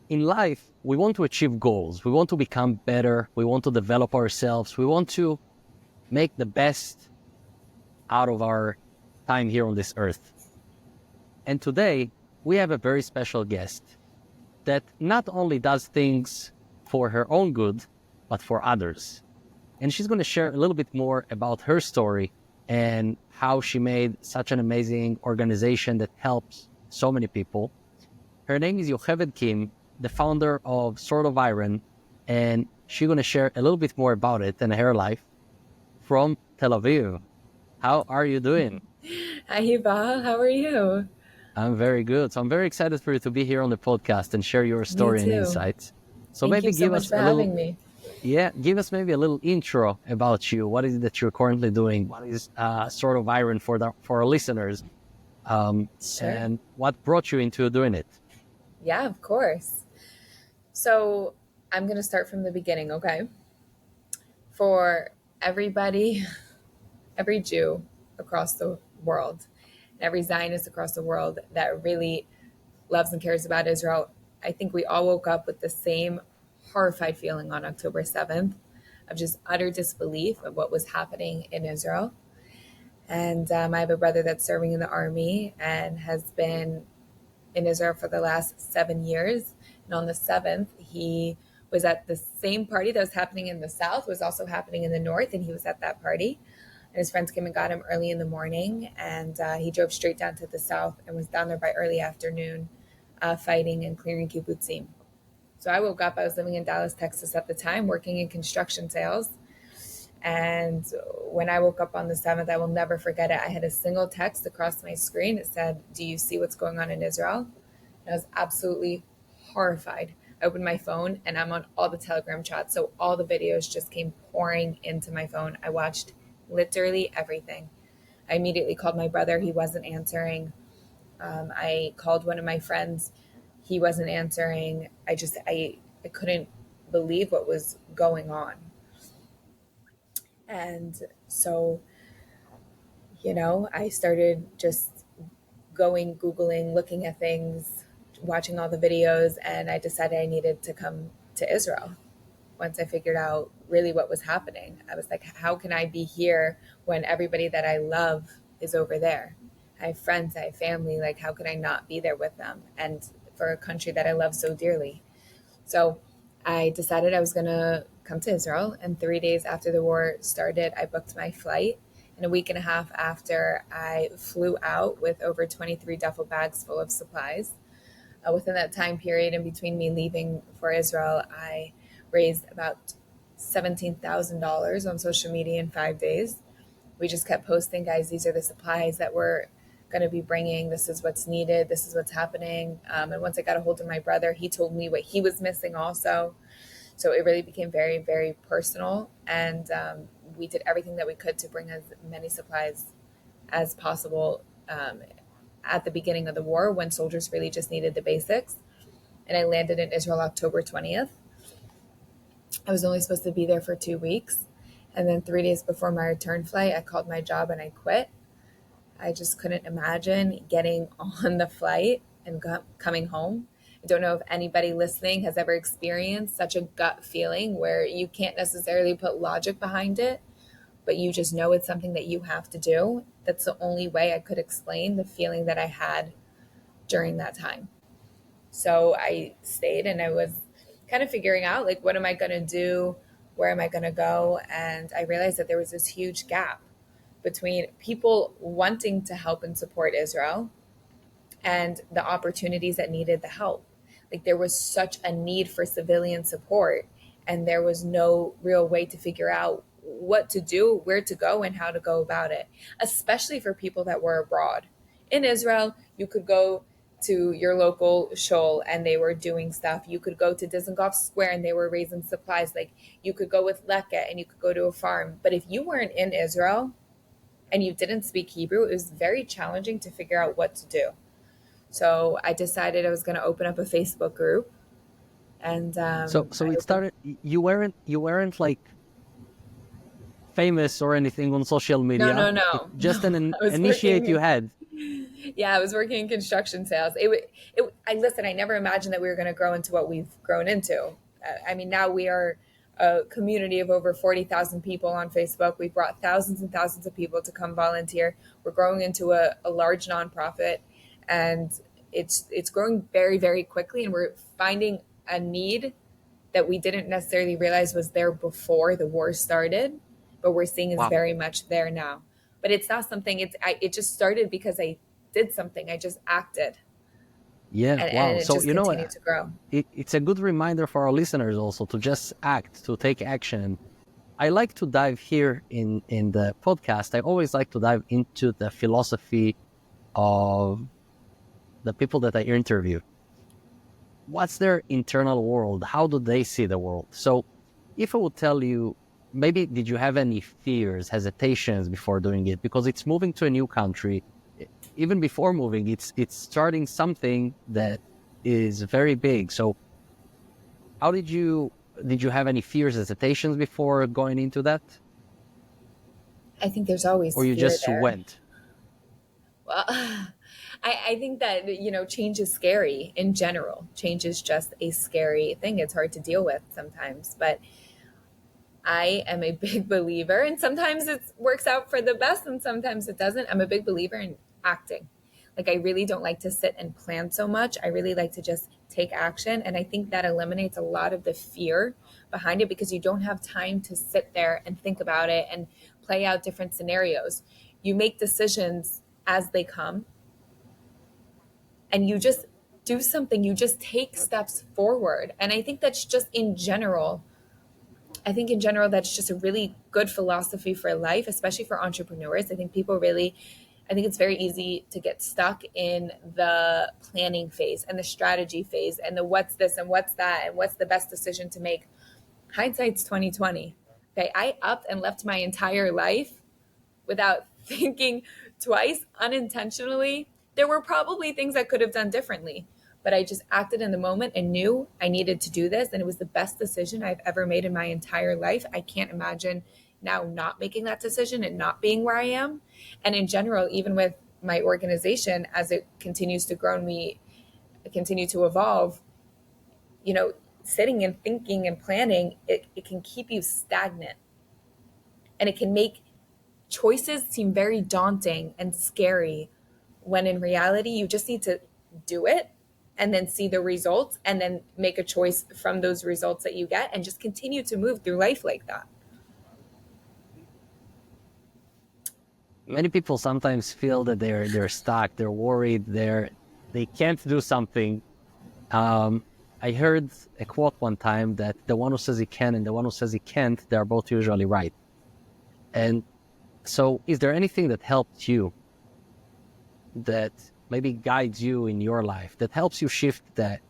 in life, we want to achieve goals. We want to become better. We want to develop ourselves. We want to make the best out of our time here on this earth. And today, we have a very special guest that not only does things for her own good, but for others. And she's going to share a little bit more about her story and how she made such an amazing organization that helps so many people. Her name is Yocheved Kim, the founder of Sword of Iron, and she's going to share a little bit more about it and her life from Tel Aviv. How are you doing? Hi, Yuval. How are you? I'm very good. So I'm very excited for you to be here on the podcast and share your Me story and too. insights. So Thank maybe you so give much us for a little, having me. give us maybe a little intro about you. What is it that you're currently doing? What is Sword of Iron for our listeners? Sure. And what brought you into doing it? Yeah, of course. So I'm going to start from the beginning, okay? For everybody, every Jew across the world, every Zionist across the world that really loves and cares about Israel, I think we all woke up with the same horrified feeling on October 7th of just utter disbelief of what was happening in Israel. And I have a brother that's serving in the army and has been in Israel for the last 7 years. And on the 7th, he was at the same party that was happening in the south, was also happening in the north, and he was at that party. And his friends came and got him early in the morning, and he drove straight down to the south and was down there by early afternoon, fighting and clearing kibbutzim. So I woke up, I was living in Dallas, Texas at the time, working in construction sales. And when I woke up on the 7th, I will never forget it. I had a single text across my screen. It said, "Do you see what's going on in Israel?" And I was absolutely horrified. I opened my phone and I'm on all the Telegram chats. So all the videos just came pouring into my phone. I watched literally everything. I immediately called my brother. He wasn't answering. I called one of my friends. He wasn't answering. I couldn't believe what was going on. And so, I started just Googling, looking at things, watching all the videos, and I decided I needed to come to Israel. Once I figured out really what was happening, I was like, how can I be here when everybody that I love is over there? I have friends, I have family, like, how could I not be there with them? And for a country that I love so dearly. So I decided I was going to come to Israel. And 3 days after the war started, I booked my flight. And a week and a half after, I flew out with over 23 duffel bags full of supplies. Within that time period, in between me leaving for Israel, I raised about $17,000 on social media in 5 days. We just kept posting, guys, these are the supplies that we're going to be bringing. This is what's needed. This is what's happening. And once I got a hold of my brother, he told me what he was missing also. So it really became very, very personal. And we did everything that we could to bring as many supplies as possible at the beginning of the war, when soldiers really just needed the basics. And I landed in Israel October 20th. I was only supposed to be there for 2 weeks. And then 3 days before my return flight, I called my job and I quit. I just couldn't imagine getting on the flight and coming home. I don't know if anybody listening has ever experienced such a gut feeling where you can't necessarily put logic behind it, but you just know it's something that you have to do. That's the only way I could explain the feeling that I had during that time. So I stayed and I was kind of figuring out, like, what am I going to do? Where am I going to go? And I realized that there was this huge gap between people wanting to help and support Israel and the opportunities that needed the help. Like, there was such a need for civilian support, and there was no real way to figure out what to do, where to go, and how to go about it, especially for people that were abroad. In Israel, you could go to your local shul and they were doing stuff. You could go to Dizengoff Square and they were raising supplies. Like, you could go with Leket and you could go to a farm. But if you weren't in Israel and you didn't speak Hebrew, it was very challenging to figure out what to do. So I decided I was going to open up a Facebook group, and So it started. You weren't like famous or anything on social no, media. no, It no, just no. an I was initiate you working. had. Yeah, I was working in construction sales. I never imagined that we were going to grow into what we've grown into. I mean, now we are a community of over 40,000 people on Facebook. We've brought thousands and thousands of people to come volunteer. We're growing into a large nonprofit, and it's growing very, very quickly. And we're finding a need that we didn't necessarily realize was there before the war started, but we're seeing is Wow. very much there now. But it's not something. It just started because I did something. I just acted, Yeah, and wow. it So, just continued to grow. it's a good reminder for our listeners also to just act, to take action. I like to dive here in the podcast. I always like to dive into the philosophy of the people that I interview. What's their internal world? How do they see the world? So if I would tell you, maybe did you have any fears, hesitations before doing it? Because it's moving to a new country. Even before moving, it's starting something that is very big. So how did you have any fears, hesitations before going into that? I think there's Or always you fear just there. went? Well, I think that, change is scary in general. Change is just a scary thing. It's hard to deal with sometimes, but I am a big believer, and sometimes it works out for the best and sometimes it doesn't. I'm a big believer in acting. Like, I really don't like to sit and plan so much. I really like to just take action. And I think that eliminates a lot of the fear behind it, because you don't have time to sit there and think about it and play out different scenarios. You make decisions as they come, and you just do something. You just take steps forward. And I think that's just in general. I think in general, that's just a really good philosophy for life, especially for entrepreneurs. I think it's very easy to get stuck in the planning phase and the strategy phase and the what's this and what's that and what's the best decision to make. Hindsight's 2020. Okay, I upped and left my entire life without thinking twice, unintentionally. There were probably things I could have done differently, but I just acted in the moment and knew I needed to do this. And it was the best decision I've ever made in my entire life. I can't imagine now not making that decision and not being where I am. And in general, even with my organization, as it continues to grow and we continue to evolve, sitting and thinking and planning, it can keep you stagnant, and it can make choices seem very daunting and scary, when in reality, you just need to do it and then see the results and then make a choice from those results that you get and just continue to move through life like that. Many people sometimes feel that they're stuck, they're worried, they can't do something. I heard a quote one time that the one who says he can and the one who says he can't, they're both usually right. And so is there anything that helped you, that maybe guides you in your life, that helps you shift that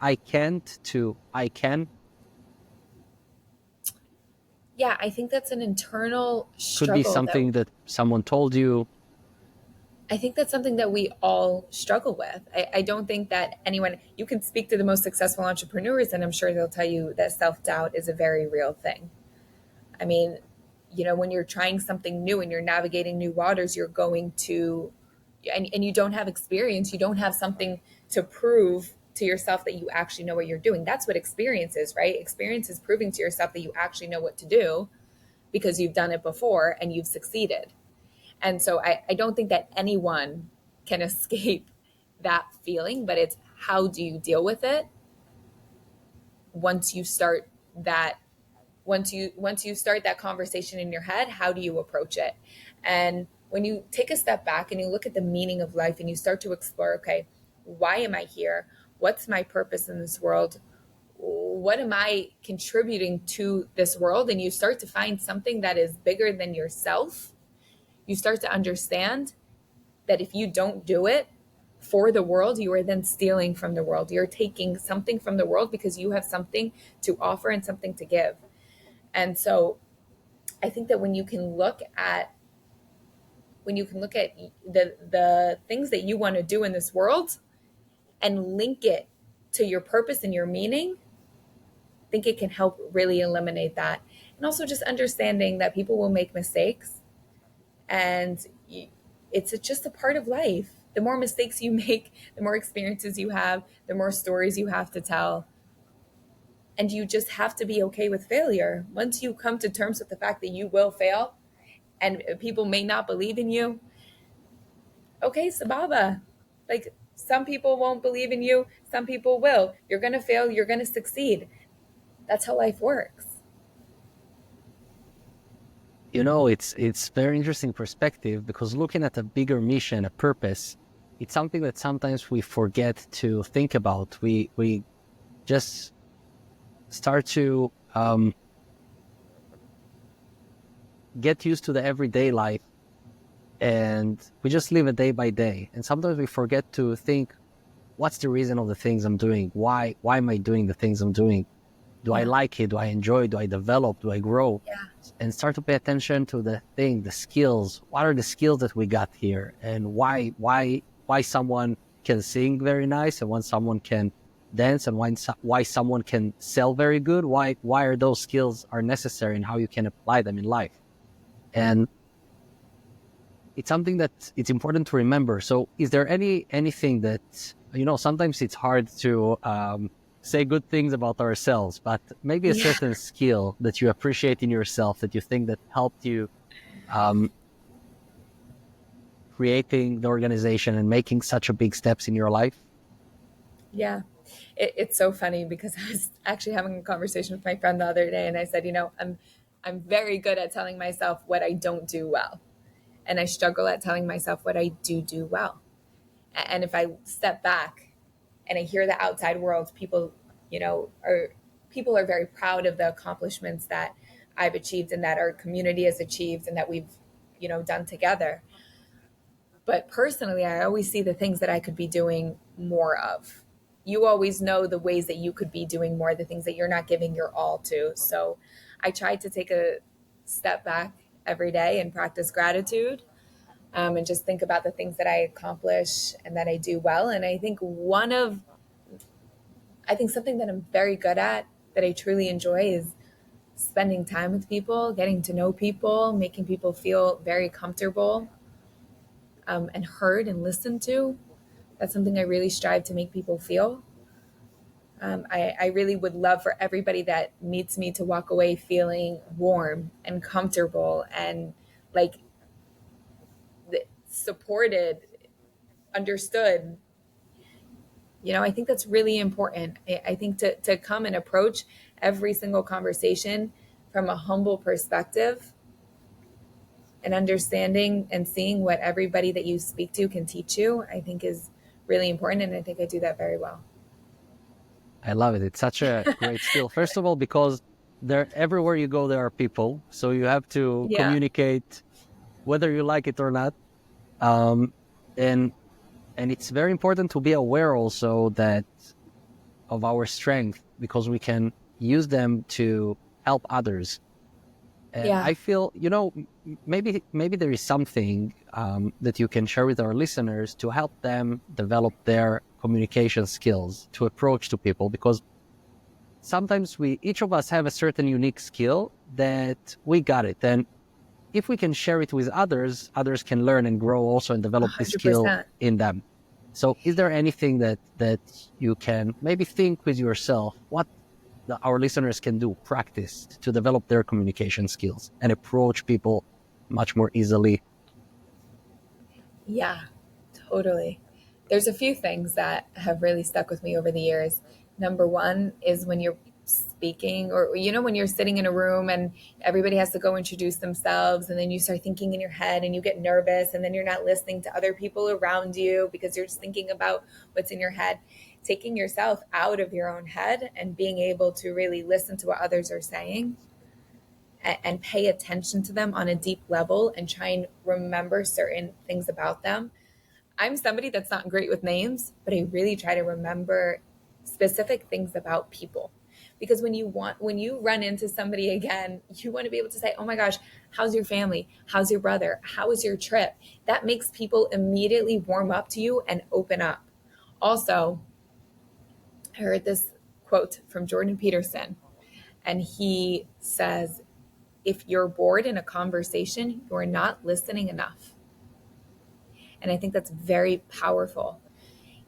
I can't to I can? Yeah, I think that's an internal Could be struggle that something that someone told you. I think that's something that we all struggle with. I don't think that you can speak to the most successful entrepreneurs, and I'm sure they'll tell you that self-doubt is a very real thing. I mean, when you're trying something new and you're navigating new waters, you're going to, and you don't have experience, you don't have something to prove to yourself that you actually know what you're doing. That's what experience is, right? Experience is proving to yourself that you actually know what to do because you've done it before and you've succeeded. And so I don't think that anyone can escape that feeling, but it's how do you deal with it once you start that once you start that conversation in your head. How do you approach it? And when you take a step back and you look at the meaning of life and you start to explore, okay, why am I here? What's my purpose in this world? What am I contributing to this world? And you start to find something that is bigger than yourself. You start to understand that if you don't do it for the world, you are then stealing from the world. You're taking something from the world because you have something to offer and something to give. And so I think that when you can look at the things that you want to do in this world and link it to your purpose and your meaning, I think it can help really eliminate that. And also just understanding that people will make mistakes, and it's just a part of life. The more mistakes you make, the more experiences you have, the more stories you have to tell. And you just have to be okay with failure. Once you come to terms with the fact that you will fail and people may not believe in you, okay, Sababa. Like, some people won't believe in you, some people will. You're going to fail, you're going to succeed. That's how life works. It's very interesting perspective, because looking at a bigger mission, a purpose, it's something that sometimes we forget to think about. We just start to get used to the everyday life, and we just live it day by day. And sometimes we forget to think, what's the reason of the things I'm doing? Why am I doing the things I'm doing? Do I Yeah. like it? Do I enjoy it? Do I develop? Do I grow? Yeah. And start to pay attention to the skills. What are the skills that we got here? And why someone can sing very nice, and when someone can dance, and why someone can sell very good? Why are those skills are necessary, and how you can apply them in life? And it's something that it's important to remember. So is there anything that, sometimes it's hard to say good things about ourselves, but maybe a Yeah. certain skill that you appreciate in yourself, that you think that helped you um, creating the organization and making such a big steps in your life? Yeah. It's so funny because I was actually having a conversation with my friend the other day, and I said, I'm very good at telling myself what I don't do well, and I struggle at telling myself what I do well. And if I step back and I hear the outside world, people are very proud of the accomplishments that I've achieved and that our community has achieved and that we've, done together. But personally, I always see the things that I could be doing more of. You always know the ways that you could be doing more, the things that you're not giving your all to. So I try to take a step back every day and practice gratitude, and just think about the things that I accomplish and that I do well. And I think something that I'm very good at, that I truly enjoy, is spending time with people, getting to know people, making people feel very comfortable, and heard and listened to. That's something I really strive to make people feel. I really would love for everybody that meets me to walk away feeling warm and comfortable and like supported, understood. I think that's really important. I think to come and approach every single conversation from a humble perspective and understanding and seeing what everybody that you speak to can teach you, I think is really important. And I think I do that very well. I love it. It's such a great skill. First of all, because everywhere you go, there are people. So you have to Yeah. communicate whether you like it or not. Um, and and it's very important to be aware also that of our strength, because we can use them to help others. And Yeah. I feel, maybe there is something that you can share with our listeners to help them develop their communication skills to approach to people, because sometimes each of us have a certain unique skill that we got it. And if we can share it with others, others can learn and grow also and develop this skill 100%. in them. So is there anything that you can maybe think with yourself, what our listeners can do, practice to develop their communication skills and approach people much more easily? Yeah, totally. There's a few things that have really stuck with me over the years. Number one is when you're speaking, or when you're sitting in a room and everybody has to go introduce themselves, and then you start thinking in your head and you get nervous, and then you're not listening to other people around you because you're just thinking about what's in your head. Taking yourself out of your own head and being able to really listen to what others are saying and pay attention to them on a deep level and try and remember certain things about them. I'm somebody that's not great with names, but I really try to remember specific things about people. Because when you run into somebody again, you want to be able to say, "Oh my gosh, how's your family? How's your brother? How was your trip?" That makes people immediately warm up to you and open up. Also, I heard this quote from Jordan Peterson, and he says, "If you're bored in a conversation, you're not listening enough." And I think that's very powerful.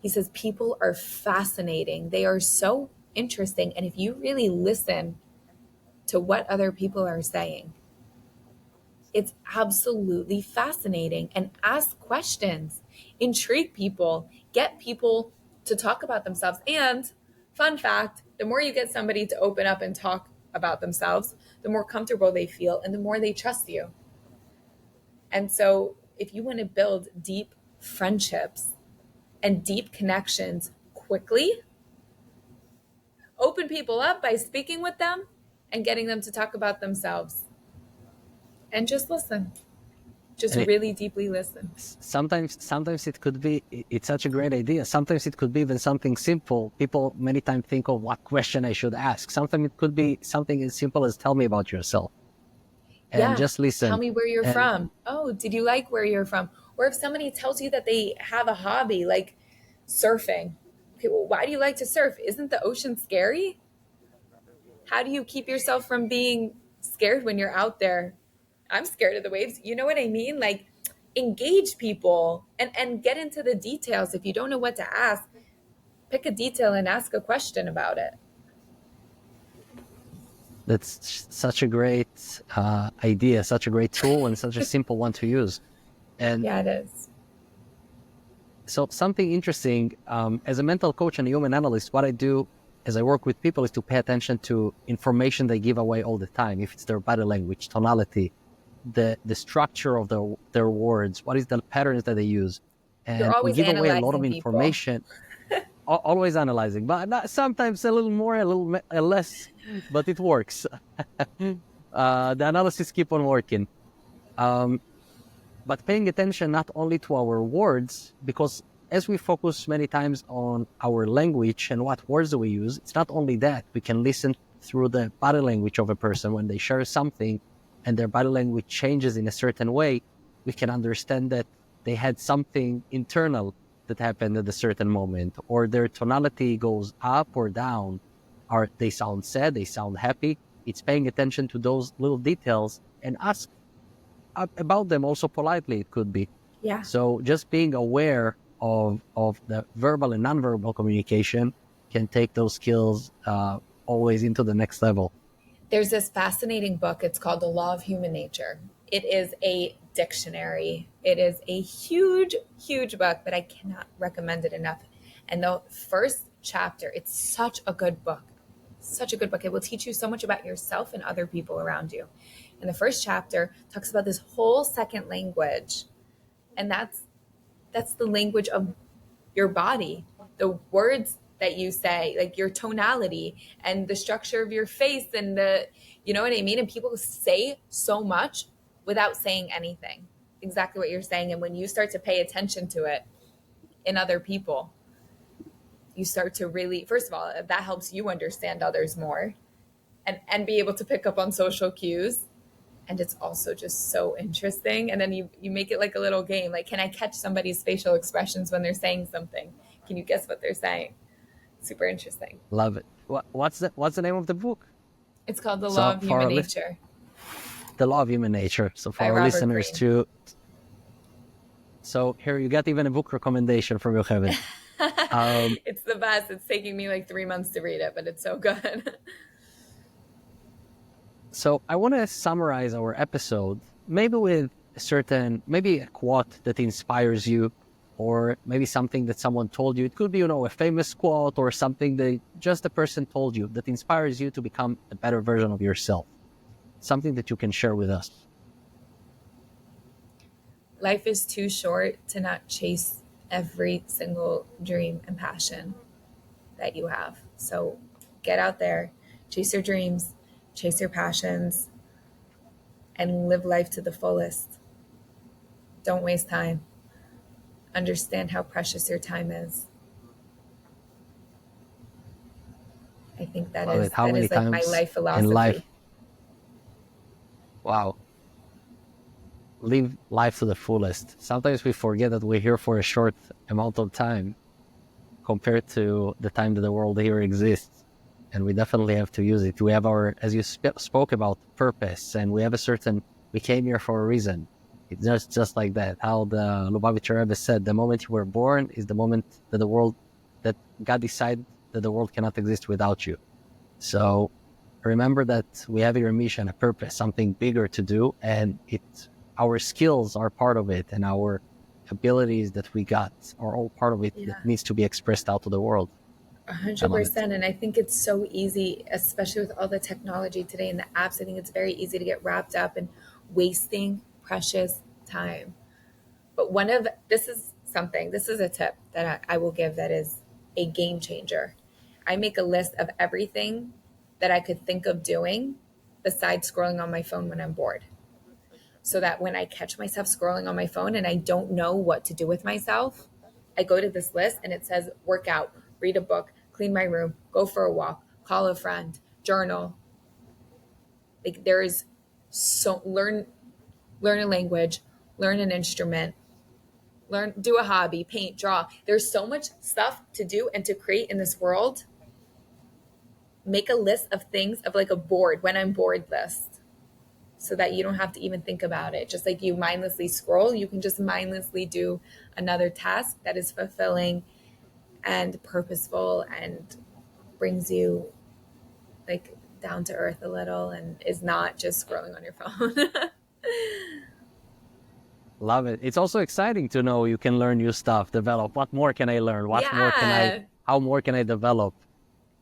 He says people are fascinating. They are so interesting. And if you really listen to what other people are saying, it's absolutely fascinating. And ask questions, intrigue people, get people to talk about themselves. And fun fact, the more you get somebody to open up and talk about themselves, the more comfortable they feel and the more they trust you. And so if you want to build deep friendships and deep connections quickly, open people up by speaking with them and getting them to talk about themselves. And just listen. Just And really deeply listen. sometimes it could be, it's such a great idea. Sometimes it could be even something simple. People many times think of what question I should ask. Sometimes it could be something as simple as tell me about yourself and Yeah. just Tell listen. me where you're And from. Oh, did you like where you're from? Or if somebody tells you that they have a hobby like surfing. Okay, well, why do you like to surf? Isn't the ocean scary? How do you keep yourself from being scared when you're out there? I'm scared of the waves. You know what I mean? Like engage people and get into the details. If you don't know what to ask, pick a detail and ask a question about it. that's such a great idea, such a great tool, and such a simple one to use. And Yeah, it is. so something interesting, as a mental coach and a human analyst, what I do as I work with people is to pay attention to information they give away all the time. If it's their body language, tonality, the structure of their words, what is the patterns that they use. You're And we always give away a lot of analyzing people. information, always analyzing, but not, sometimes a little more, a little less, but it works. The analysis keep on working. But paying attention not only to our words, because as we focus many times on our language and what words do we use, it's not only that. We can listen through the body language of a person when they share something and their body language changes in a certain way. We can understand that they had something internal that happened at a certain moment, or their tonality goes up or down, or they sound sad, they sound happy. It's paying attention to those little details and ask about them also politely, it could be. Yeah. So just being aware of the verbal and nonverbal communication can take those skills always into the next level. There's this fascinating book. It's called The Law of Human Nature. It is a dictionary. It is a huge, huge book, but I cannot recommend it enough. And the first chapter, it's such a good book. Such a good book. It will teach you so much about yourself and other people around you. And the first chapter talks about this whole second language. And that's the language of your body, the words that you say, like your tonality and the structure of your face and you know what I mean? And people say so much without saying anything. Exactly what you're saying. And when you start to pay attention to it in other people, you start to really, first of all, that helps you understand others more and be able to pick up on social cues. And it's also just so interesting. And then you make it like a little game. Like, can I catch somebody's facial expressions when they're saying something? Can you guess what they're saying? Super interesting. Love it. What's the name of the book? It's called The Law So of for Human Nature The Law of Human Nature. So for by our Robert listeners Greene. too. So here you got even a book recommendation from Yocheved. It's the best. It's taking me like 3 months to read it, but it's so good. So I want to summarize our episode, maybe with maybe a quote that inspires you, or maybe something that someone told you. It could be, a famous quote or something that just a person told you that inspires you to become a better version of yourself. Something that you can share with us. Life is too short to not chase every single dream and passion that you have. So get out there, chase your dreams, chase your passions, and live life to the fullest. Don't waste time. Understand how precious your time is. I think that Love is it. How many like my times life in life? philosophy. Wow. Live life to the fullest. Sometimes we forget that we're here for a short amount of time compared to the time that the world here exists. And we definitely have to use it. We have our, as you spoke about, purpose, and we came here for a reason. It's just like that. How the Lubavitcher Rebbe said, the moment you were born is the moment that that God decided that the world cannot exist without you. So remember that we have a mission, a purpose, something bigger to do, and our skills are part of it, and our abilities that we got are all part of it. That Yeah. needs to be expressed out to the world. I love it. 100%. And I think it's so easy, especially with all the technology today and the apps. I think it's very easy to get wrapped up in wasting precious time. But this is a tip that I will give that is a game changer. I make a list of everything that I could think of doing besides scrolling on my phone when I'm bored. So that when I catch myself scrolling on my phone and I don't know what to do with myself, I go to this list and it says work out, read a book, clean my room, go for a walk, call a friend, journal. Like there is so learn a language, learn an instrument, do a hobby, paint, draw. There's so much stuff to do and to create in this world. Make a list of things, of like a board, when I'm bored list, so that you don't have to even think about it. Just like you mindlessly scroll, you can just mindlessly do another task that is fulfilling and purposeful and brings you like down to earth a little and is not just scrolling on your phone. Love it. It's also exciting to know you can learn new stuff, develop. What more can I learn? Yeah. How more can I develop?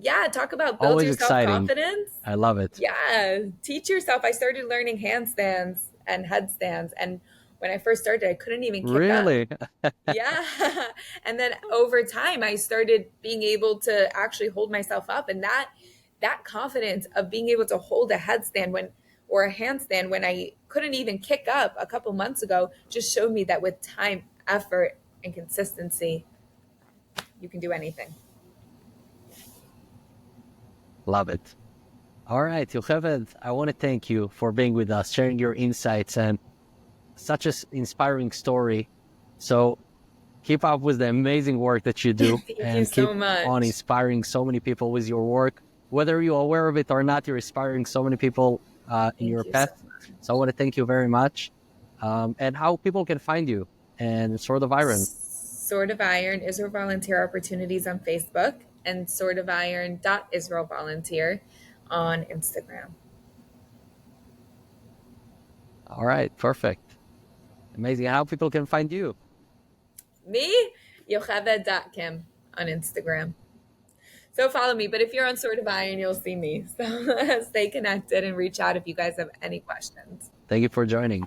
Yeah. Talk about build Always your self exciting. confidence. I love it. Yeah. Teach yourself. I started learning handstands and headstands. And when I first started, I couldn't even kick up. Really? Yeah. And then over time, I started being able to actually hold myself up. And that confidence of being able to hold a headstand or a handstand when I couldn't even kick up a couple months ago just showed me that with time, effort, and consistency, you can do anything. Love it. All right, Yocheved, I want to thank you for being with us, sharing your insights, and such an inspiring story. So keep up with the amazing work that you do Thank you and keep so on much. inspiring so many people with your work. Whether you're aware of it or not, you're inspiring so many people in Thank your you so path. So I much. want to thank you very much. And how people can find you and Sword of Iron. Sword of Iron Israel Volunteer Opportunities on Facebook and Sword of Iron Israel Volunteer on Instagram. All right, perfect. Amazing. How people can find you. Me, Yocheved.Kim on Instagram. So follow me. But if you're on Sword of Iron, you'll see me. So stay connected and reach out if you guys have any questions. Thank you for joining.